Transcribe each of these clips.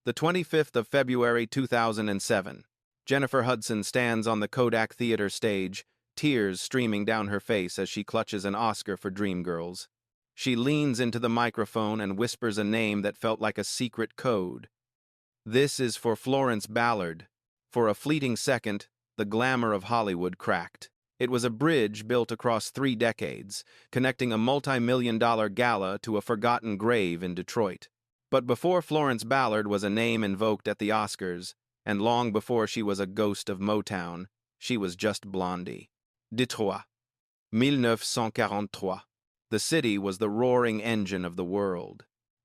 The 25th of February 2007. Jennifer Hudson stands on the Kodak Theater stage, tears streaming down her face as she clutches an Oscar for Dreamgirls. She leans into the microphone and whispers a name that felt like a secret code. This is for Florence Ballard. For a fleeting second, the glamour of Hollywood cracked. It was a bridge built across 3 decades, connecting a multi-million-dollar gala to a forgotten grave in Detroit. But before Florence Ballard was a name invoked at the Oscars, and long before she was a ghost of Motown, she was just Blondie. Detroit, 1943. The city was the roaring engine of the world.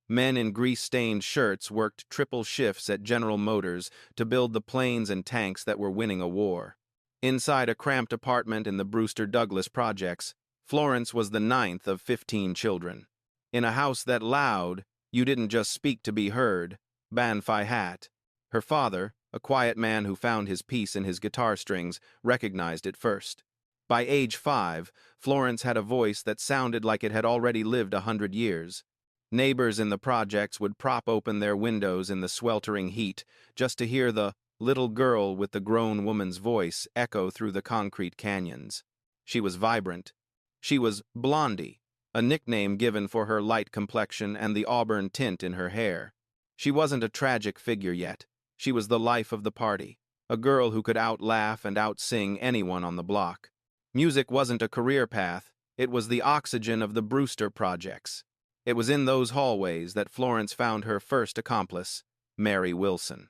Men in grease-stained shirts worked triple shifts at General Motors to build the planes and tanks that were winning a war. Inside a cramped apartment in the Brewster Projects, Florence was the 9th of 15 children. In a house that loud, you didn't just speak to be heard, Banfi hat. Her father, a quiet man who found his peace in his guitar strings, recognized it first. By age 5, Florence had a voice that sounded like it had already lived 100 years. Neighbors in the projects would prop open their windows in the sweltering heat just to hear the little girl with the grown woman's voice echo through the concrete canyons. She was vibrant. She was Blondie, a nickname given for her light complexion and the auburn tint in her hair. She wasn't a tragic figure yet. She was the life of the party, a girl who could out-laugh and out-sing anyone on the block. Music wasn't a career path, it was the oxygen of the Brewster Projects. It was in those hallways that Florence found her first accomplice, Mary Wilson.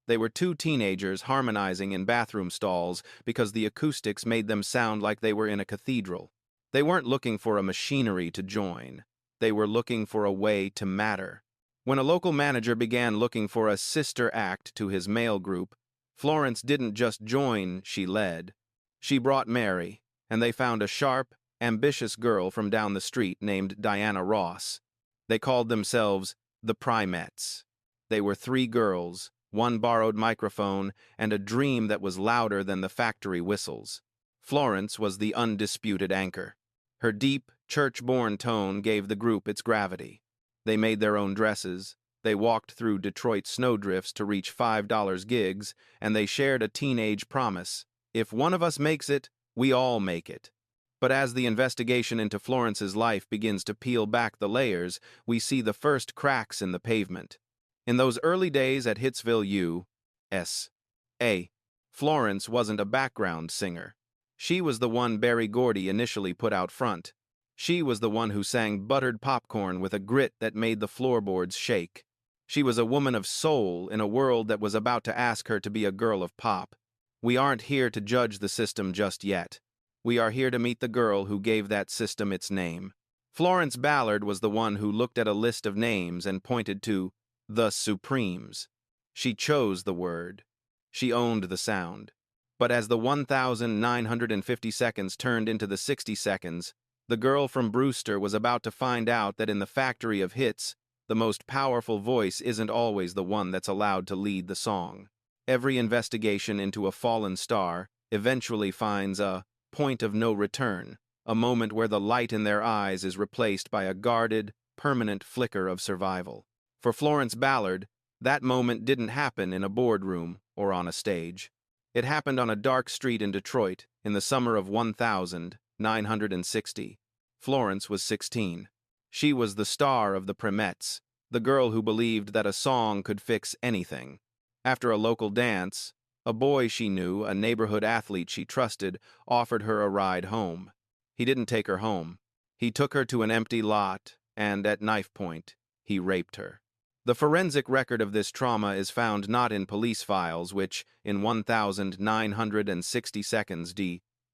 They were 2 teenagers harmonizing in bathroom stalls because the acoustics made them sound like they were in a cathedral. They weren't looking for a machinery to join. They were looking for a way to matter. When a local manager began looking for a sister act to his male group, Florence didn't just join, she led. She brought Mary, and they found a sharp, ambitious girl from down the street named Diana Ross. They called themselves the Primettes. They were 3 girls, 1 borrowed microphone, and a dream that was louder than the factory whistles. Florence was the undisputed anchor. Her deep, church-born tone gave the group its gravity. They made their own dresses, they walked through Detroit snowdrifts to reach $5 gigs, and they shared a teenage promise: if one of us makes it, we all make it. But as the investigation into Florence's life begins to peel back the layers, we see the first cracks in the pavement. In those early days at Hitsville U.S.A., Florence wasn't a background singer. She was the one Berry Gordy initially put out front. She was the one who sang buttered popcorn with a grit that made the floorboards shake. She was a woman of soul in a world that was about to ask her to be a girl of pop. We aren't here to judge the system just yet. We are here to meet the girl who gave that system its name. Florence Ballard was the one who looked at a list of names and pointed to the Supremes. She chose the word. She owned the sound. But as the 1,950 seconds turned into the 60 seconds, the girl from Brewster was about to find out that in the factory of hits, the most powerful voice isn't always the one that's allowed to lead the song. Every investigation into a fallen star eventually finds a point of no return, a moment where the light in their eyes is replaced by a guarded, permanent flicker of survival. For Florence Ballard, that moment didn't happen in a boardroom or on a stage. It happened on a dark street in Detroit in the summer of 1960. Florence was 16. She was the star of the Primettes, the girl who believed that a song could fix anything. After a local dance, a boy she knew, a neighborhood athlete she trusted, offered her a ride home. He didn't take her home. He took her to an empty lot, and at knife point, he raped her. The forensic record of this trauma is found not in police files, which, in 1960 seconds,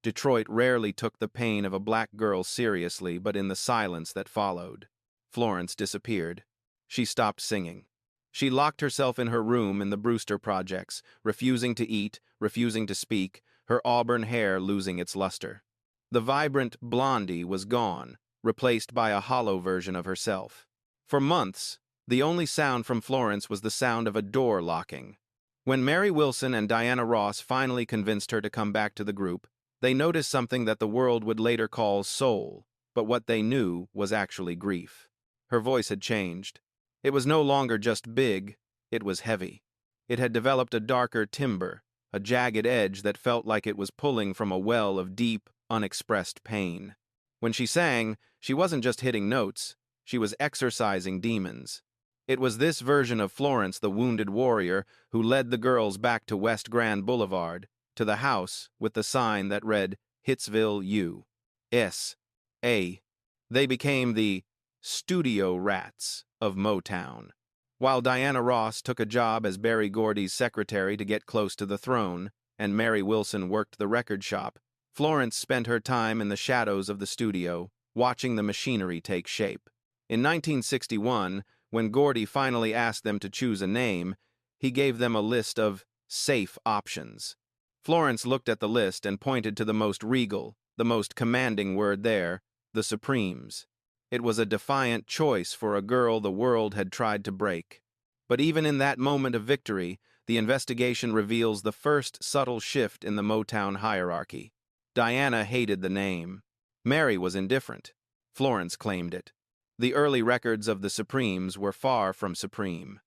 Detroit rarely took the pain of a black girl seriously, but in the silence that followed. Florence disappeared. She stopped singing. She locked herself in her room in the Brewster Projects, refusing to eat, refusing to speak, her auburn hair losing its luster. The vibrant Blondie was gone, replaced by a hollow version of herself. For months, the only sound from Florence was the sound of a door locking. When Mary Wilson and Diana Ross finally convinced her to come back to the group, they noticed something that the world would later call soul, but what they knew was actually grief. Her voice had changed. It was no longer just big, It was heavy. It had developed a darker timbre, a jagged edge that felt like it was pulling from a well of deep, unexpressed pain. When she sang, she wasn't just hitting notes, she was exorcising demons. It was this version of Florence, the wounded warrior, who led the girls back to West Grand Boulevard, to the house with the sign that read Hitsville U.S.A. They became the studio rats of Motown. While Diana Ross took a job as Berry Gordy's secretary to get close to the throne, and Mary Wilson worked the record shop, Florence spent her time in the shadows of the studio, watching the machinery take shape. In 1961, when Gordy finally asked them to choose a name, he gave them a list of safe options. Florence looked at the list and pointed to the most regal, the most commanding word there, the Supremes. It was a defiant choice for a girl the world had tried to break. But even in that moment of victory, the investigation reveals the first subtle shift in the Motown hierarchy. Diana hated the name. Mary was indifferent. Florence claimed it. The early records of the Supremes were far from supreme.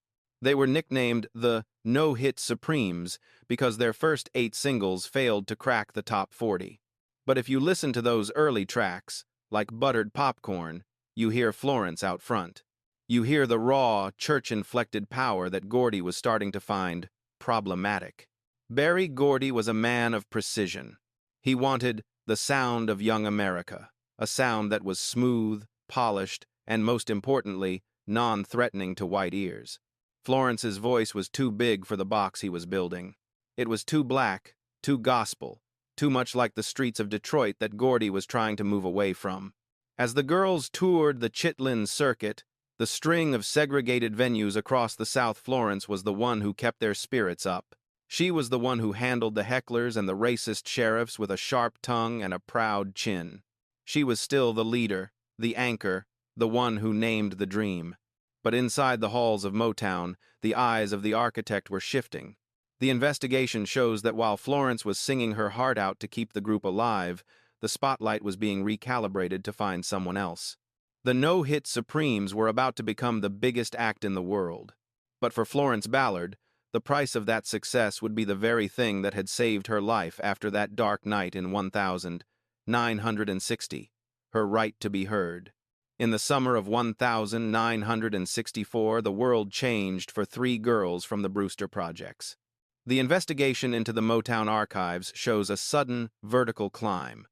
They were nicknamed the No-Hit Supremes because their first 8 singles failed to crack the top 40. But if you listen to those early tracks, like buttered popcorn, you hear Florence out front. You hear the raw, church-inflected power that Gordy was starting to find problematic. Berry Gordy was a man of precision. He wanted the sound of young America, a sound that was smooth, polished, and most importantly, non-threatening to white ears. Florence's voice was too big for the box he was building. It was too black, too gospel, too much like the streets of Detroit that Gordy was trying to move away from. As the girls toured the Chitlin circuit, the string of segregated venues across the South, Florence was the one who kept their spirits up. She was the one who handled the hecklers and the racist sheriffs with a sharp tongue and a proud chin. She was still the leader, the anchor, the one who named the dream. But inside the halls of Motown, the eyes of the architect were shifting. The investigation shows that while Florence was singing her heart out to keep the group alive, the spotlight was being recalibrated to find someone else. The No-Hit Supremes were about to become the biggest act in the world. But for Florence Ballard, the price of that success would be the very thing that had saved her life after that dark night in 1960, her right to be heard. In the summer of 1964, the world changed for 3 girls from the Brewster Projects. The investigation into the Motown archives shows a sudden, vertical climb.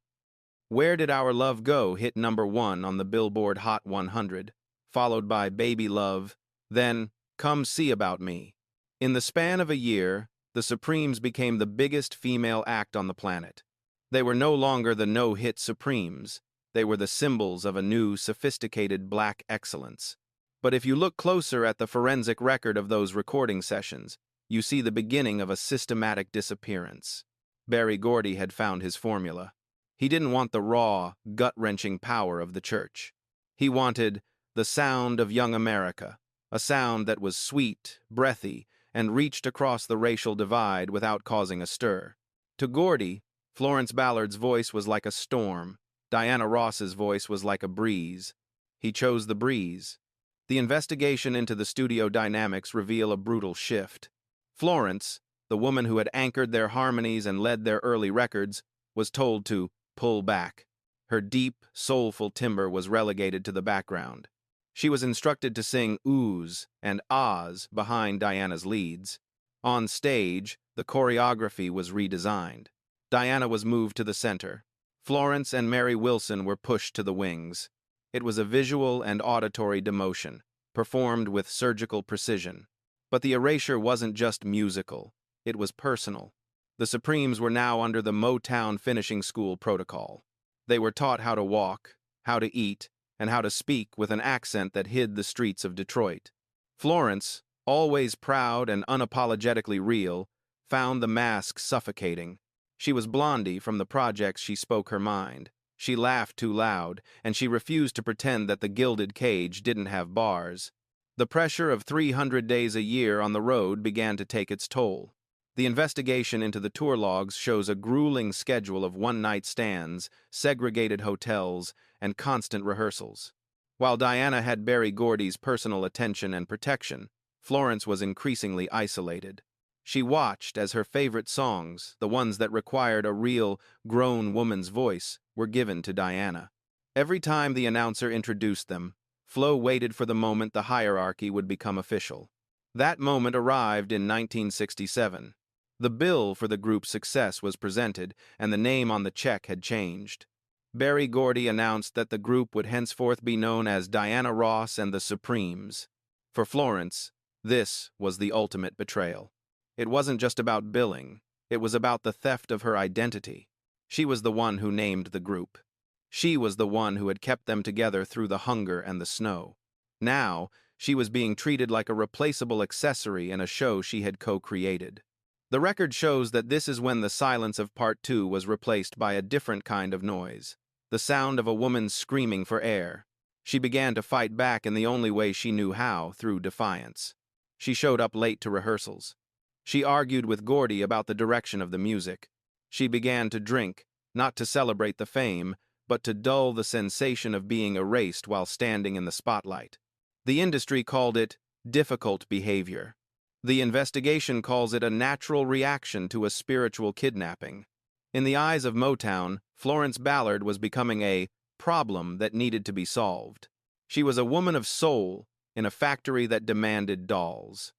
Where Did Our Love Go hit #1 on the Billboard Hot 100, followed by Baby Love, then Come See About Me. In the span of a year, the Supremes became the biggest female act on the planet. They were no longer the No-Hit Supremes. They were the symbols of a new, sophisticated black excellence. But if you look closer at the forensic record of those recording sessions, you see the beginning of a systematic disappearance. Berry Gordy had found his formula. He didn't want the raw, gut-wrenching power of the church. He wanted the sound of young America, a sound that was sweet, breathy, and reached across the racial divide without causing a stir. To Gordy, Florence Ballard's voice was like a storm. Diana Ross's voice was like a breeze. He chose the breeze. The investigation into the studio dynamics reveal a brutal shift. Florence, the woman who had anchored their harmonies and led their early records, was told to pull back. Her deep, soulful timbre was relegated to the background. She was instructed to sing oohs and ahs behind Diana's leads. On stage, the choreography was redesigned. Diana was moved to the center. Florence and Mary Wilson were pushed to the wings. It was a visual and auditory demotion, performed with surgical precision. But the erasure wasn't just musical, it was personal. The Supremes were now under the Motown finishing school protocol. They were taught how to walk, how to eat, and how to speak with an accent that hid the streets of Detroit. Florence, always proud and unapologetically real, found the mask suffocating. She was Blondie from the projects. She spoke her mind. She laughed too loud, and she refused to pretend that the Gilded Cage didn't have bars. The pressure of 300 days a year on the road began to take its toll. The investigation into the tour logs shows a grueling schedule of one-night stands, segregated hotels, and constant rehearsals. While Diana had Berry Gordy's personal attention and protection, Florence was increasingly isolated. She watched as her favorite songs, the ones that required a real, grown woman's voice, were given to Diana. Every time the announcer introduced them, Flo waited for the moment the hierarchy would become official. That moment arrived in 1967. The bill for the group's success was presented, and the name on the check had changed. Berry Gordy announced that the group would henceforth be known as Diana Ross and the Supremes. For Florence, this was the ultimate betrayal. It wasn't just about billing, it was about the theft of her identity. She was the one who named the group. She was the one who had kept them together through the hunger and the snow. Now, she was being treated like a replaceable accessory in a show she had co-created. The record shows that this is when the silence of Part 2 was replaced by a different kind of noise, the sound of a woman screaming for air. She began to fight back in the only way she knew how, through defiance. She showed up late to rehearsals. She argued with Gordy about the direction of the music. She began to drink, not to celebrate the fame, but to dull the sensation of being erased while standing in the spotlight. The industry called it difficult behavior. The investigation calls it a natural reaction to a spiritual kidnapping. In the eyes of Motown, Florence Ballard was becoming a problem that needed to be solved. She was a woman of soul in a factory that demanded dolls.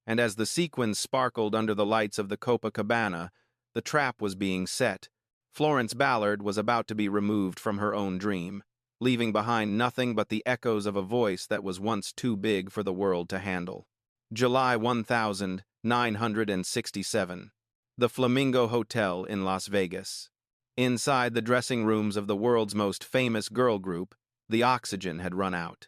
And as the sequins sparkled under the lights of the Copacabana, the trap was being set. Florence Ballard was about to be removed from her own dream, leaving behind nothing but the echoes of a voice that was once too big for the world to handle. July 1967. The Flamingo Hotel in Las Vegas. Inside the dressing rooms of the world's most famous girl group, the oxygen had run out.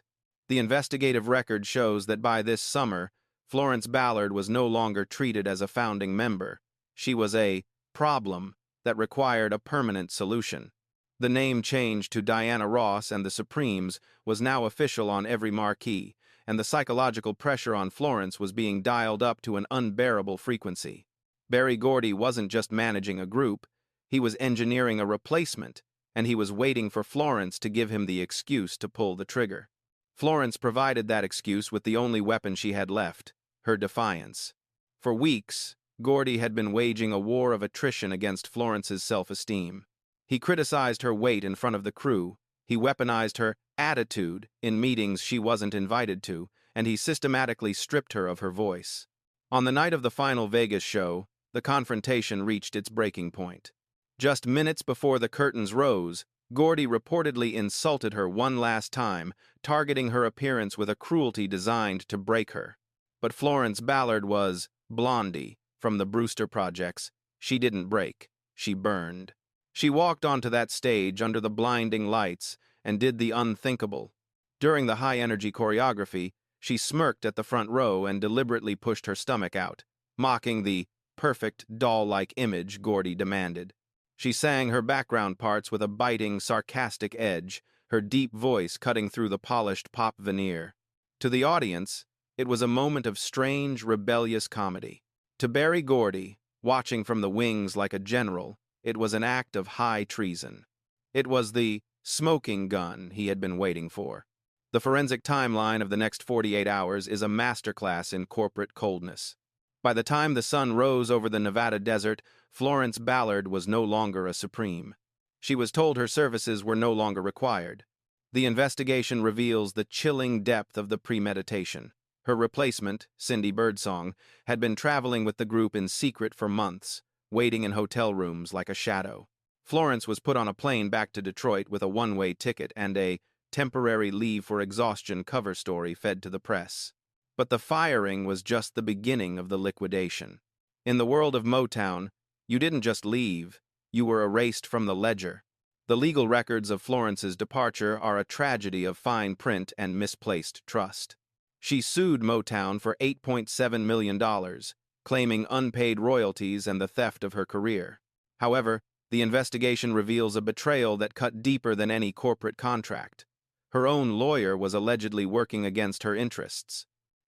The investigative record shows that by this summer, Florence Ballard was no longer treated as a founding member. She was a problem that required a permanent solution. The name change to Diana Ross and the Supremes was now official on every marquee, and the psychological pressure on Florence was being dialed up to an unbearable frequency. Berry Gordy wasn't just managing a group, he was engineering a replacement, and he was waiting for Florence to give him the excuse to pull the trigger. Florence provided that excuse with the only weapon she had left, her defiance. For weeks, Gordy had been waging a war of attrition against Florence's self-esteem. He criticized her weight in front of the crew, he weaponized her attitude in meetings she wasn't invited to, and he systematically stripped her of her voice. On the night of the final Vegas show, the confrontation reached its breaking point. Just minutes before the curtains rose, Gordy reportedly insulted her one last time, targeting her appearance with a cruelty designed to break her. But Florence Ballard was Blondie from the Brewster Projects. She didn't break, she burned. She walked onto that stage under the blinding lights and did the unthinkable. During the high-energy choreography, she smirked at the front row and deliberately pushed her stomach out, mocking the perfect doll-like image Gordy demanded. She sang her background parts with a biting, sarcastic edge, her deep voice cutting through the polished pop veneer. To the audience, it was a moment of strange, rebellious comedy. To Berry Gordy, watching from the wings like a general, it was an act of high treason. It was the smoking gun he had been waiting for. The forensic timeline of the next 48 hours is a masterclass in corporate coldness. By the time the sun rose over the Nevada desert, Florence Ballard was no longer a Supreme. She was told her services were no longer required. The investigation reveals the chilling depth of the premeditation. Her replacement, Cindy Birdsong, had been traveling with the group in secret for months, waiting in hotel rooms like a shadow. Florence was put on a plane back to Detroit with a one-way ticket and a temporary leave for exhaustion cover story fed to the press. But the firing was just the beginning of the liquidation. In the world of Motown, you didn't just leave, you were erased from the ledger. The legal records of Florence's departure are a tragedy of fine print and misplaced trust. She sued Motown for $8.7 million, claiming unpaid royalties and the theft of her career. However, the investigation reveals a betrayal that cut deeper than any corporate contract. Her own lawyer was allegedly working against her interests.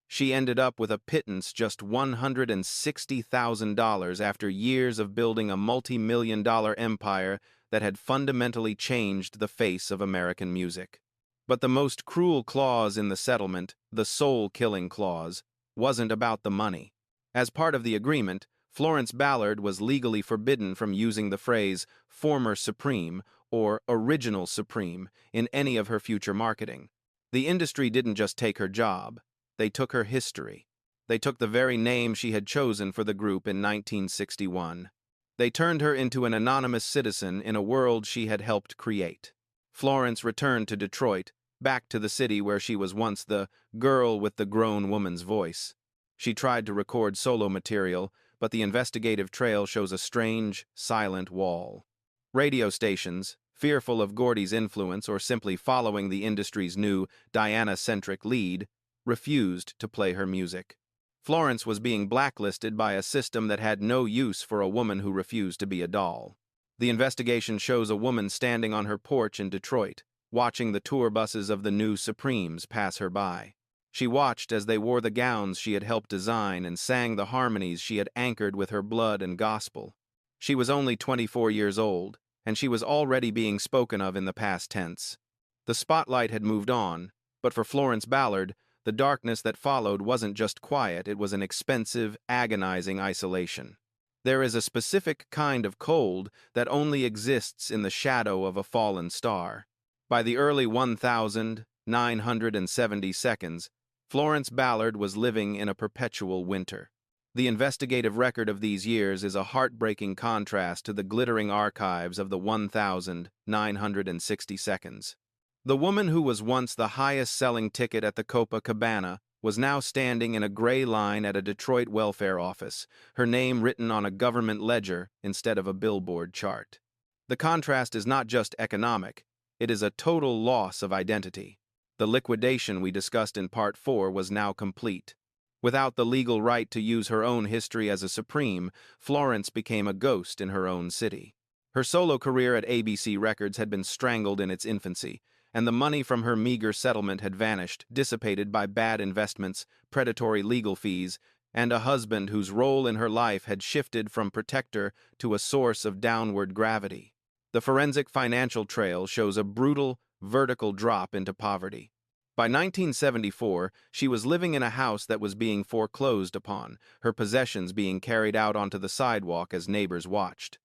She ended up with a pittance just $160,000 after years of building a multi-million-dollar empire that had fundamentally changed the face of American music. But the most cruel clause in the settlement, the soul-killing clause, wasn't about the money. As part of the agreement, Florence Ballard was legally forbidden from using the phrase former supreme or original supreme in any of her future marketing. The industry didn't just take her job, they took her history. They took the very name she had chosen for the group in 1961. They turned her into an anonymous citizen in a world she had helped create. Florence returned to Detroit, back to the city where she was once the girl with the grown woman's voice. She tried to record solo material, but the investigative trail shows a strange, silent wall. Radio stations, fearful of Gordy's influence or simply following the industry's new Diana-centric lead, refused to play her music. Florence was being blacklisted by a system that had no use for a woman who refused to be a doll. The investigation shows a woman standing on her porch in Detroit, watching the tour buses of the new Supremes pass her by. She watched as they wore the gowns she had helped design and sang the harmonies she had anchored with her blood and gospel. She was only 24 years old, and she was already being spoken of in the past tense. The spotlight had moved on, but for Florence Ballard, the darkness that followed wasn't just quiet, it was an expensive, agonizing isolation. There is a specific kind of cold that only exists in the shadow of a fallen star. By the early 1970 seconds, Florence Ballard was living in a perpetual winter. The investigative record of these years is a heartbreaking contrast to the glittering archives of the 1960 seconds. The woman who was once the highest-selling ticket at the Copacabana was now standing in a gray line at a Detroit welfare office, her name written on a government ledger instead of a billboard chart. The contrast is not just economic, it is a total loss of identity. The liquidation we discussed in Part 4 was now complete. Without the legal right to use her own history as a supreme, Florence became a ghost in her own city. Her solo career at ABC Records had been strangled in its infancy, and the money from her meager settlement had vanished, dissipated by bad investments, predatory legal fees, and a husband whose role in her life had shifted from protector to a source of downward gravity. The forensic financial trail shows a brutal, vertical drop into poverty. By 1974, she was living in a house that was being foreclosed upon, her possessions being carried out onto the sidewalk as neighbors watched.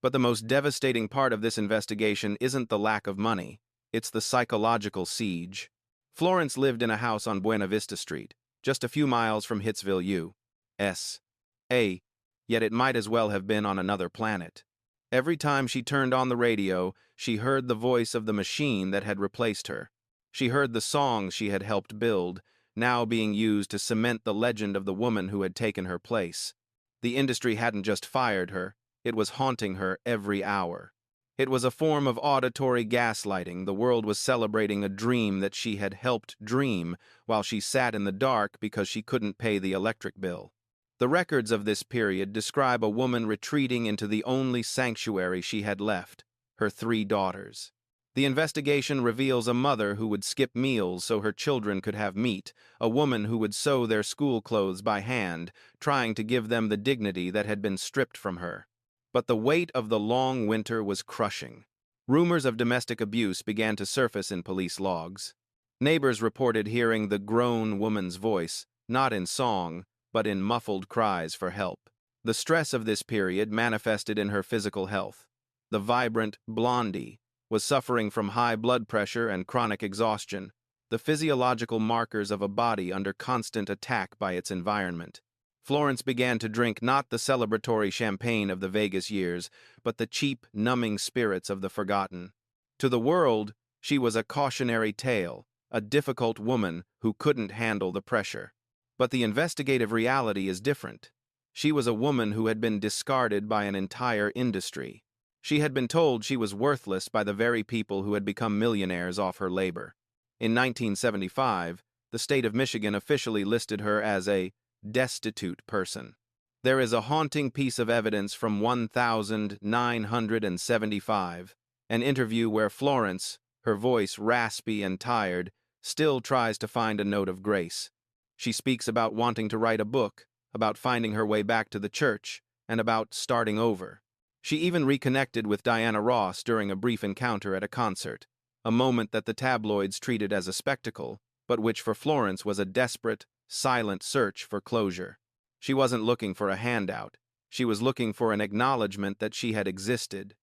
But the most devastating part of this investigation isn't the lack of money, it's the psychological siege. Florence lived in a house on Buena Vista Street, just a few miles from Hitsville, U.S.A., yet it might as well have been on another planet. Every time she turned on the radio, she heard the voice of the machine that had replaced her. She heard the songs she had helped build, now being used to cement the legend of the woman who had taken her place. The industry hadn't just fired her, it was haunting her every hour. It was a form of auditory gaslighting. The world was celebrating a dream that she had helped dream while she sat in the dark because she couldn't pay the electric bill. The records of this period describe a woman retreating into the only sanctuary she had left, her 3 daughters. The investigation reveals a mother who would skip meals so her children could have meat, a woman who would sew their school clothes by hand, trying to give them the dignity that had been stripped from her. But the weight of the long winter was crushing. Rumors of domestic abuse began to surface in police logs. Neighbors reported hearing the grown woman's voice, not in song, but in muffled cries for help. The stress of this period manifested in her physical health. The vibrant Blondie was suffering from high blood pressure and chronic exhaustion, the physiological markers of a body under constant attack by its environment. Florence began to drink not the celebratory champagne of the Vegas years, but the cheap, numbing spirits of the forgotten. To the world, she was a cautionary tale, a difficult woman who couldn't handle the pressure. But the investigative reality is different. She was a woman who had been discarded by an entire industry. She had been told she was worthless by the very people who had become millionaires off her labor. In 1975, the state of Michigan officially listed her as a destitute person. There is a haunting piece of evidence from 1975, an interview where Florence, her voice raspy and tired, still tries to find a note of grace. She speaks about wanting to write a book, about finding her way back to the church, and about starting over. She even reconnected with Diana Ross during a brief encounter at a concert, a moment that the tabloids treated as a spectacle, but which for Florence was a desperate, silent search for closure. She wasn't looking for a handout. She was looking for an acknowledgement that she had existed.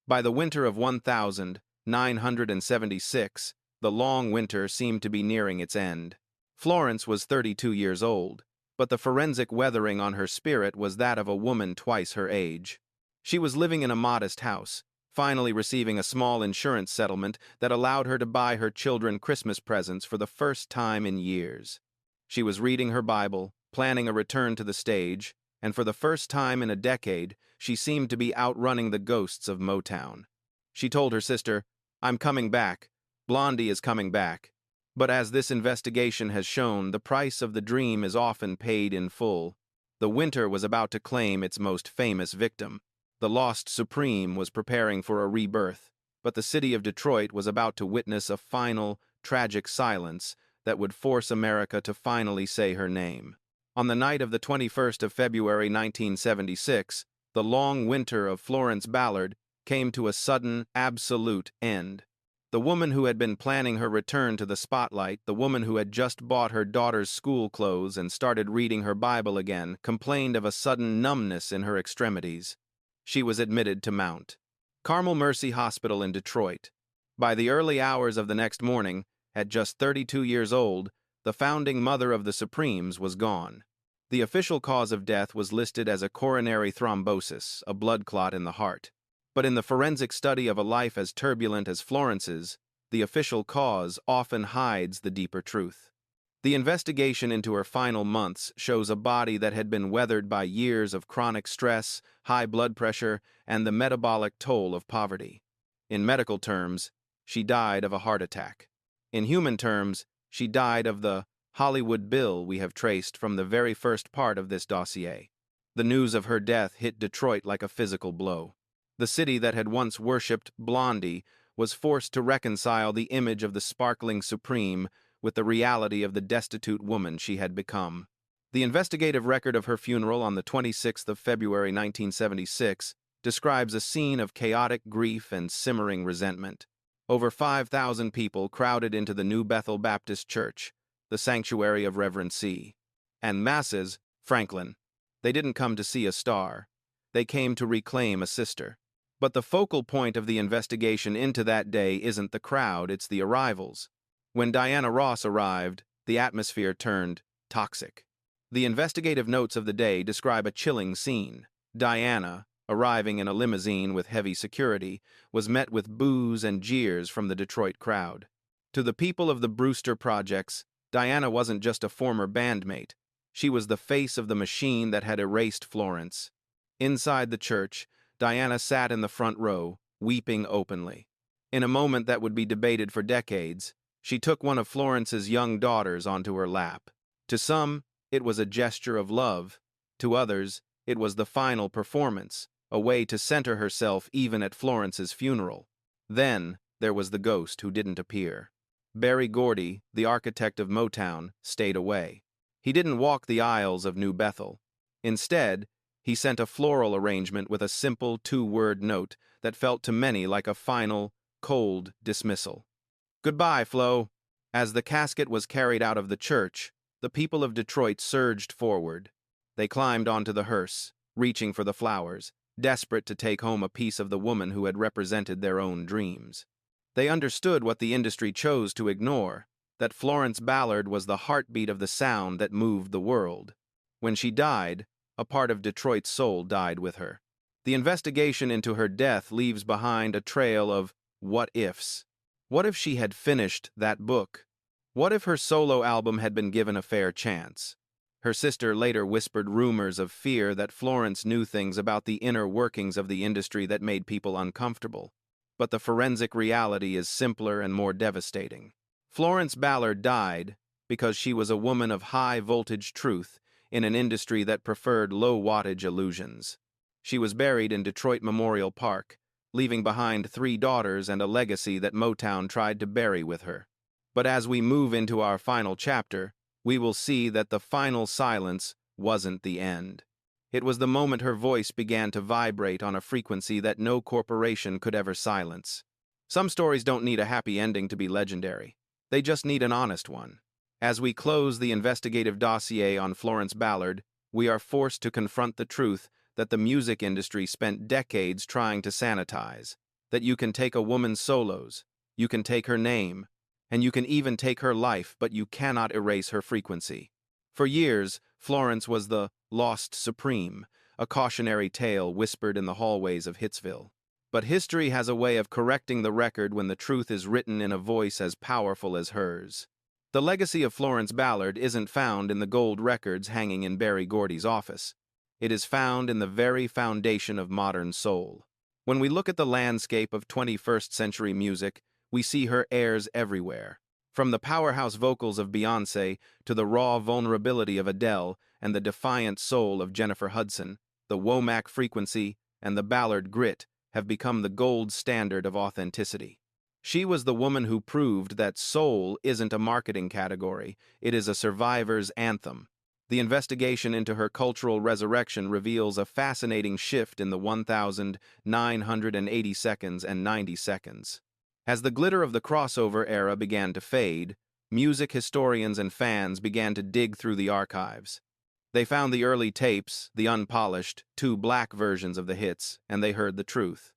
By the winter of 1976, the long winter seemed to be nearing its end. Florence was 32 years old, but the forensic weathering on her spirit was that of a woman twice her age. She was living in a modest house, finally receiving a small insurance settlement that allowed her to buy her children Christmas presents for the first time in years. She was reading her Bible, planning a return to the stage, and for the first time in a decade, she seemed to be outrunning the ghosts of Motown. She told her sister, "I'm coming back. Blondie is coming back." But as this investigation has shown, the price of the dream is often paid in full. The winter was about to claim its most famous victim. The lost Supreme was preparing for a rebirth, but the city of Detroit was about to witness a final, tragic silence that would force America to finally say her name. On the night of the 21st of February 1976, the long winter of Florence Ballard came to a sudden, absolute end. The woman who had been planning her return to the spotlight, the woman who had just bought her daughter's school clothes and started reading her Bible again, complained of a sudden numbness in her extremities. She was admitted to Mount Carmel Mercy Hospital in Detroit. By the early hours of the next morning, at just 32 years old, the founding mother of the Supremes was gone. The official cause of death was listed as a coronary thrombosis, a blood clot in the heart. But in the forensic study of a life as turbulent as Florence's, the official cause often hides the deeper truth. The investigation into her final months shows a body that had been weathered by years of chronic stress, high blood pressure, and the metabolic toll of poverty. In medical terms, she died of a heart attack. In human terms, she died of the Hollywood Bill we have traced from the very first part of this dossier. The news of her death hit Detroit like a physical blow. The city that had once worshipped Blondie was forced to reconcile the image of the sparkling Supreme with the reality of the destitute woman she had become. The investigative record of her funeral on the 26th of February 1976 describes a scene of chaotic grief and simmering resentment. Over 5,000 people crowded into the New Bethel Baptist Church, the sanctuary of Reverend C. And masses, Franklin. They didn't come to see a star. They came to reclaim a sister. But the focal point of the investigation into that day isn't the crowd, it's the arrivals. When Diana Ross arrived, the atmosphere turned toxic. The investigative notes of the day describe a chilling scene. Diana, arriving in a limousine with heavy security, was met with boos and jeers from the Detroit crowd. To the people of the Brewster Projects, Diana wasn't just a former bandmate. She was the face of the machine that had erased Florence. Inside the church, Diana sat in the front row, weeping openly. In a moment that would be debated for decades, she took one of Florence's young daughters onto her lap. To some, it was a gesture of love. To others, it was the final performance, a way to center herself even at Florence's funeral. Then, there was the ghost who didn't appear. Berry Gordy, the architect of Motown, stayed away. He didn't walk the aisles of New Bethel. Instead, he sent a floral arrangement with a simple two-word note that felt to many like a final, cold dismissal. "Goodbye, Flo." As the casket was carried out of the church, the people of Detroit surged forward. They climbed onto the hearse, reaching for the flowers, desperate to take home a piece of the woman who had represented their own dreams. They understood what the industry chose to ignore, that Florence Ballard was the heartbeat of the sound that moved the world. When she died, a part of Detroit's soul died with her. The investigation into her death leaves behind a trail of what-ifs. What if she had finished that book? What if her solo album had been given a fair chance? Her sister later whispered rumors of fear that Florence knew things about the inner workings of the industry that made people uncomfortable. But the forensic reality is simpler and more devastating. Florence Ballard died because she was a woman of high-voltage truth in an industry that preferred low-wattage illusions. She was buried in Detroit Memorial Park, leaving behind 3 daughters and a legacy that Motown tried to bury with her. But as we move into our final chapter, we will see that the final silence wasn't the end. It was the moment her voice began to vibrate on a frequency that no corporation could ever silence. Some stories don't need a happy ending to be legendary. They just need an honest one. As we close the investigative dossier on Florence Ballard, we are forced to confront the truth that the music industry spent decades trying to sanitize. That you can take a woman's solos, you can take her name, and you can even take her life, but you cannot erase her frequency. For years, Florence was the lost supreme, a cautionary tale whispered in the hallways of Hitsville. But history has a way of correcting the record when the truth is written in a voice as powerful as hers. The legacy of Florence Ballard isn't found in the gold records hanging in Berry Gordy's office. It is found in the very foundation of modern soul. When we look at the landscape of 21st century music, we see her heirs everywhere. From the powerhouse vocals of Beyoncé to the raw vulnerability of Adele and the defiant soul of Jennifer Hudson, the Womack frequency and the Ballard grit have become the gold standard of authenticity. She was the woman who proved that soul isn't a marketing category, it is a survivor's anthem. The investigation into her cultural resurrection reveals a fascinating shift in the 1,980 seconds and 90 seconds. As the glitter of the crossover era began to fade, music historians and fans began to dig through the archives. They found the early tapes, the unpolished, two black versions of the hits, and they heard the truth.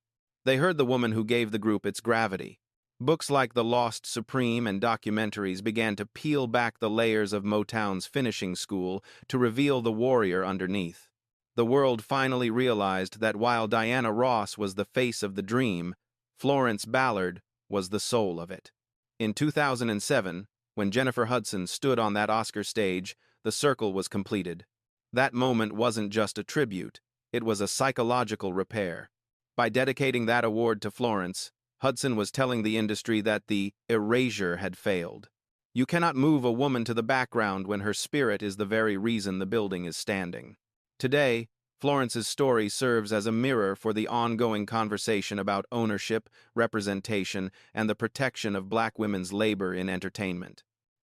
They heard the woman who gave the group its gravity. Books like The Lost Supreme and documentaries began to peel back the layers of Motown's finishing school to reveal the warrior underneath. The world finally realized that while Diana Ross was the face of the dream, Florence Ballard was the soul of it. In 2007, when Jennifer Hudson stood on that Oscar stage, the circle was completed. That moment wasn't just a tribute, it was a psychological repair. By dedicating that award to Florence, Hudson was telling the industry that the erasure had failed. You cannot move a woman to the background when her spirit is the very reason the building is standing. Today, Florence's story serves as a mirror for the ongoing conversation about ownership, representation, and the protection of black women's labor in entertainment.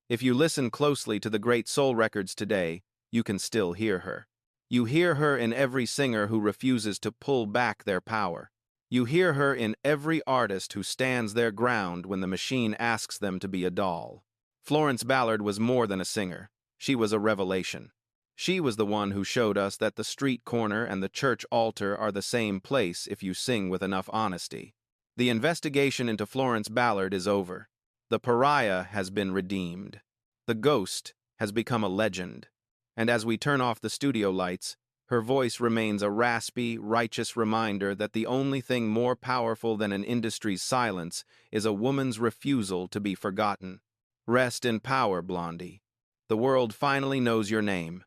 If you listen closely to the great soul records today, you can still hear her. You hear her in every singer who refuses to pull back their power. You hear her in every artist who stands their ground when the machine asks them to be a doll. Florence Ballard was more than a singer. She was a revelation. She was the one who showed us that the street corner and the church altar are the same place if you sing with enough honesty. The investigation into Florence Ballard is over. The pariah has been redeemed. The ghost has become a legend. And as we turn off the studio lights, her voice remains a raspy, righteous reminder that the only thing more powerful than an industry's silence is a woman's refusal to be forgotten. Rest in power, Blondie. The world finally knows your name.